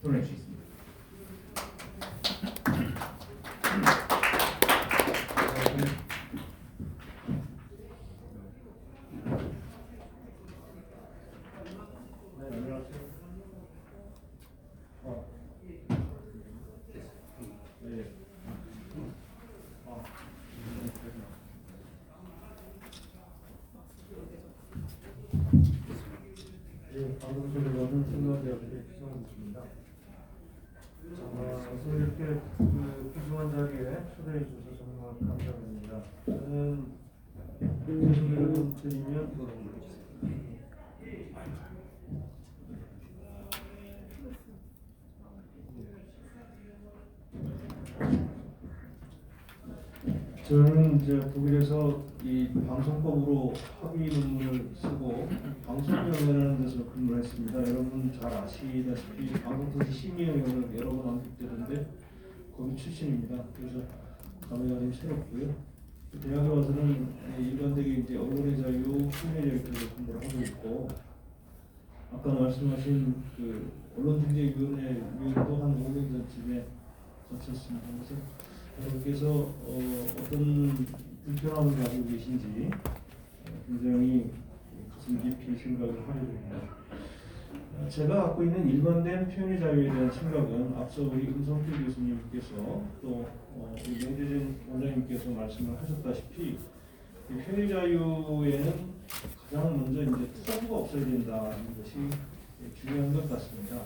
토론해 주시겠습니다. 네, 안녕하세요. 네. 예, 방금 전에 얻은 생각에 기성입니다. 그래서 이렇게 귀중한 자리에 초대해 주셔서 정말 감사드립니다. 저는 소개를 좀 드리면 저는 이제 독일에서 이 방송법으로 학위 논문을 쓰고 방송연구라는 데서 근무를 했습니다. 여러분 잘 아시다시피 방송통신 심의위원회를 여러 번 언급되는데 거기 출신입니다. 그래서 감회가 좀 새롭고요. 대학에 와서는 일반적인 이제 언론의 자유, 표현의 자유 쪽으로 공부를 하고 있고, 아까 말씀하신 그 언론중재위원회 위원도 한 5년 전쯤에 거쳤습니다. 그래서 여러분께서 어떤 불편함을 가지고 계신지 굉장히 가슴 깊이 생각을 하게 됩니다. 제가 갖고 있는 일관된 표현의 자유에 대한 생각은 앞서 우리 음성필 교수님께서 또 우리 명재진 원장님께서 말씀을 하셨다시피 이 표현의 자유에는 가장 먼저 이제 터부가 없어야 된다는 것이 중요한 것 같습니다.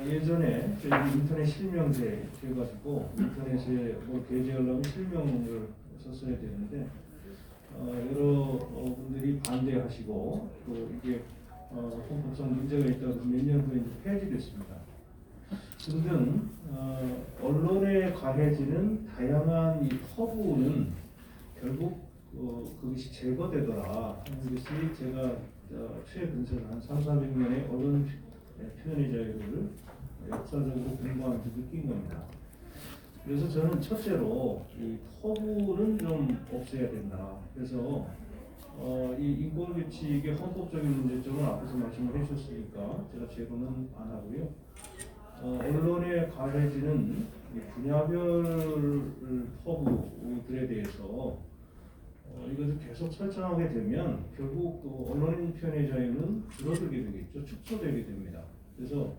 예전에 저희 인터넷 실명제 해가지고 인터넷에 뭘 게재하려면 실명을 썼어야 되는데 여러 분들이 반대하시고 또 이게 헌법상 문제가 있다고 몇 년 후에 폐지됐습니다. 등등 언론에 가해지는 다양한 이 허구는 결국 그것이 제거되더라 하는 것이 제가 최근세 한 300~400년의 언론 표현의 자유를 역사적으로 공부하면서 느낀 겁니다. 그래서 저는 첫째로 이 허구는 좀 없애야 된다. 그래서 이 인권 규칙의 헌법적인 문제점은 앞에서 말씀을 해주셨으니까 제가 제거는 안 하고요. 언론에 가해지는 분야별 허구들에 대해서 이것을 계속 설정하게 되면 결국 또 언론인 표현의 자유는 줄어들게 되겠죠. 축소되게 됩니다. 그래서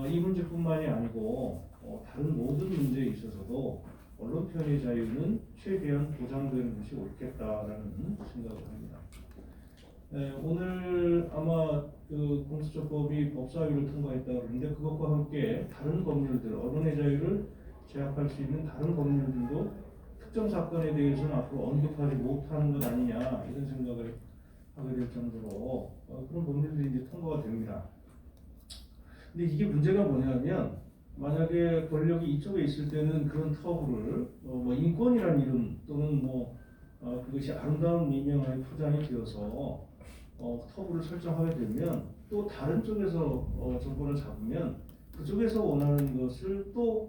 이 문제뿐만이 아니고 다른 모든 문제에 있어서도 언론 표현의 자유는 최대한 보장되는 것이 옳겠다라는 생각을 합니다. 오늘 아마 그 공수처법이 법사위를 통과했다고 그러는데 그것과 함께 다른 법률들, 언론의 자유를 제약할 수 있는 다른 법률들도 특정 사건에 대해서는 앞으로 언급하지 못하는 것 아니냐 이런 생각을 하게 될 정도로 그런 법률들이 이제 통과가 됩니다. 근데 이게 문제가 뭐냐면 만약에 권력이 이쪽에 있을 때는 그런 터부를 뭐 인권이라는 이름 또는 그것이 아름다운 미명하에 포장이 되어서 터부를 설정하게 되면 또 다른 쪽에서 정권을 잡으면 그쪽에서 원하는 것을 또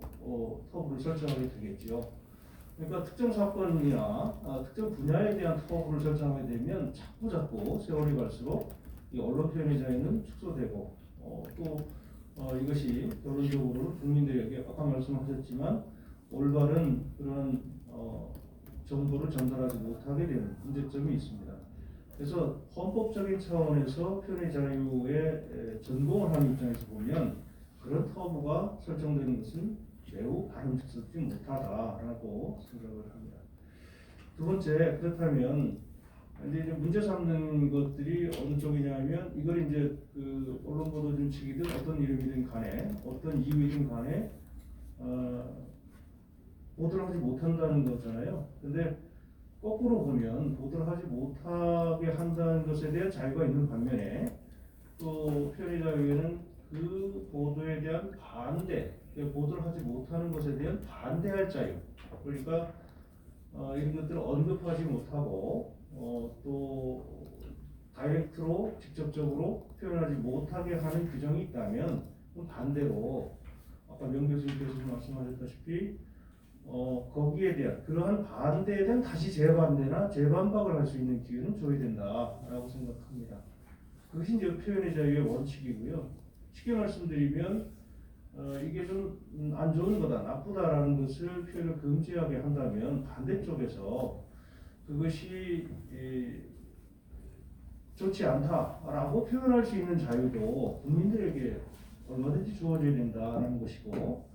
터부를 설정하게 되겠죠. 그러니까 특정 사건이나 특정 분야에 대한 터부를 설정하게 되면 자꾸 세월이 갈수록 이 언론 표현의 자유는 축소되고 또 이것이 결론적으로 국민들에게 아까 말씀하셨지만 올바른 그런 정보를 전달하지 못하게 되는 문제점이 있습니다. 그래서 헌법적인 차원에서 표현의 자유에 전공을 하는 입장에서 보면 그런 터부가 설정되는 것은 매우 바람직스럽지 못하다라고 생각을 합니다. 두 번째, 그렇다면 이제 문제 삼는 것들이 어느 쪽이냐면 이걸 이제 그 언론 보도 준칙이든 어떤 이름이든 간에 어떤 이유이든 간에 보도를 하지 못한다는 거잖아요. 근데 거꾸로 보면 보도를 하지 못하게 한다는 것에 대한 자유가 있는 반면에 또 표현의 자유에는 그 보도에 대한 반대, 보도를 하지 못하는 것에 대한 반대할 자유, 그러니까 이런 것들을 언급하지 못하고 또 다이렉트로 직접적으로 표현하지 못하게 하는 규정이 있다면 반대로 아까 명 교수님께서 말씀하셨다시피 거기에 대한 그러한 반대에 대한 다시 재반대나 재반박을 할 수 있는 기회는 줘야 된다라고 생각합니다. 그것이 이제 표현의 자유의 원칙이고요. 쉽게 말씀드리면 이게 좀 안 좋은 거다, 나쁘다라는 것을 표현을 금지하게 한다면 반대쪽에서 그것이 좋지 않다라고 표현할 수 있는 자유도 국민들에게 얼마든지 주어져야 된다는 것이고,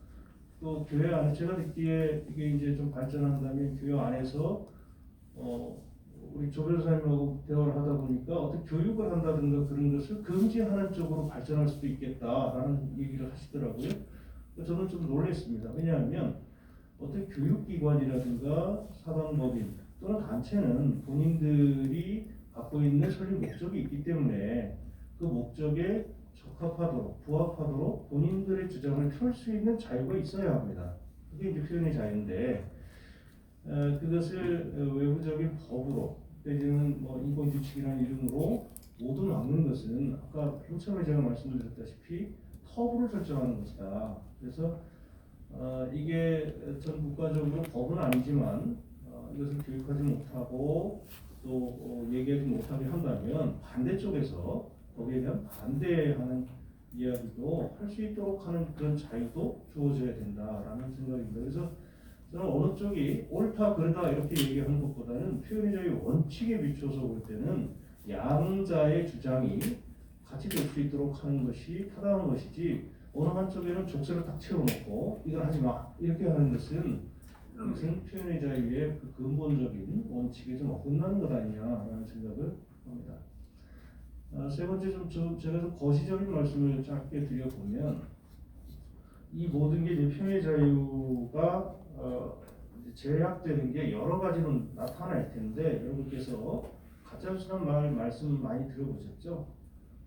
또 교회 안에 제가 듣기에 이게 이제 좀 발전한다면 교회 안에서 우리 조 변호사님하고 대화를 하다 보니까 어떤 교육을 한다든가 그런 것을 금지하는 쪽으로 발전할 수도 있겠다라는 얘기를 하시더라고요. 저는 좀 놀랐습니다. 왜냐하면 어떤 교육기관이라든가 사단법인 또는 단체는 본인들이 갖고 있는 설립 목적이 있기 때문에 그 목적에 적합하도록 부합하도록 본인들의 주장을 펼 수 있는 자유가 있어야 합니다. 그게 이제 표현의 자유인데 그것을 외부적인 법으로 내지는 뭐 인권규칙이라는 이름으로 모두 막는 것은 아까 맨 처음에 제가 말씀드렸다시피 터부를 설정하는 것이다. 그래서 이게 전 국가적으로 법은 아니지만 이것을 교육하지 못하고 또 얘기하지 못하게 한다면 반대쪽에서 거기에 대한 반대하는 이야기도 할 수 있도록 하는 그런 자유도 주어져야 된다라는 생각입니다. 그래서 저는 어느 쪽이 옳다 그르다 이렇게 얘기하는 것보다는 표현의 자유 원칙에 비춰서 볼 때는 양자의 주장이 같이 될 수 있도록 하는 것이 타당한 것이지, 어느 한쪽에는 족쇄를 딱 채워놓고 이걸 하지 마 이렇게 하는 것은 표현의 자유의 그 근본적인 원칙에 좀 어긋나는 것 아니냐라는 생각을 합니다. 세 번째 제가 좀 거시적인 말씀을 짧게 드려보면, 이 모든 게 이제 표현의 자유가 제약되는 게 여러 가지로 나타날 텐데, 여러분께서 가짜뉴스라는 말씀 많이 들어보셨죠?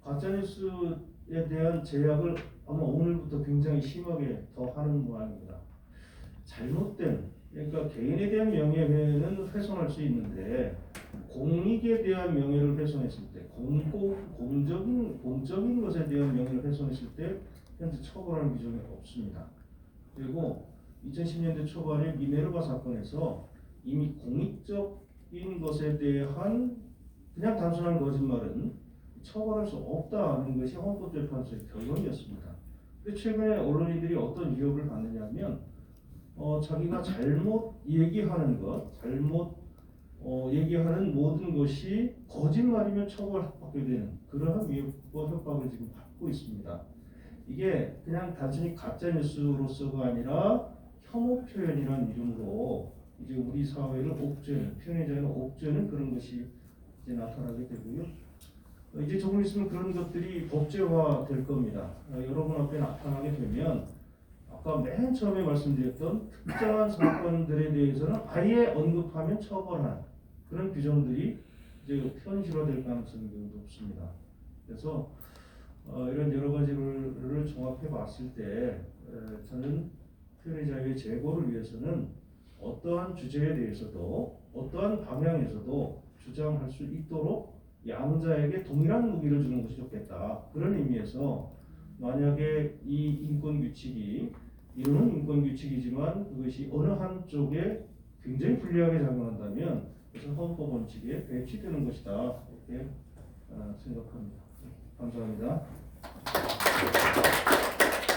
가짜뉴스에 대한 제약을 아마 오늘부터 굉장히 심하게 더 하는 모양입니다. 잘못된, 그러니까 개인에 대한 명예는 훼손할 수 있는데 공익에 대한 명예를 훼손했을 때, 공적인 것에 대한 명예를 훼손했을 때 현재 처벌하는 규정이 없습니다. 그리고 2010년대 초반에 미네르바 사건에서 이미 공익적인 것에 대한 그냥 단순한 거짓말은 처벌할 수 없다는 것이 헌법재판소의 결론이었습니다. 근데 최근에 언론인들이 어떤 위협을 받느냐면 자기가 잘못 얘기하는 것, 얘기하는 모든 것이 거짓말이면 처벌받게 되는 그러한 위협과 협박을 지금 받고 있습니다. 이게 그냥 단순히 가짜뉴스로서가 아니라 혐오 표현이라는 이름으로 이제 우리 사회를 옥죄는, 표현의 자유를 옥죄는 그런 것이 이제 나타나게 되고요. 이제 조금 있으면 그런 것들이 법제화 될 겁니다. 여러분 앞에 나타나게 되면 아까 맨 처음에 말씀드렸던 특정한 사건들에 대해서는 아예 언급하면 처벌하는 그런 규정들이 이제 현실화될 가능성이 매우 높습니다. 그래서 이런 여러 가지를 종합해 봤을 때 저는 표현의 자유의 제고를 위해서는 어떠한 주제에 대해서도 어떠한 방향에서도 주장할 수 있도록 양자에게 동일한 무기를 주는 것이 좋겠다. 그런 의미에서 만약에 이 인권규칙이 이루는 인권규칙이지만 그것이 어느 한쪽에 굉장히 불리하게 작용한다면 그것은 헌법 원칙에 배치되는 것이다. 이렇게 생각합니다. 감사합니다.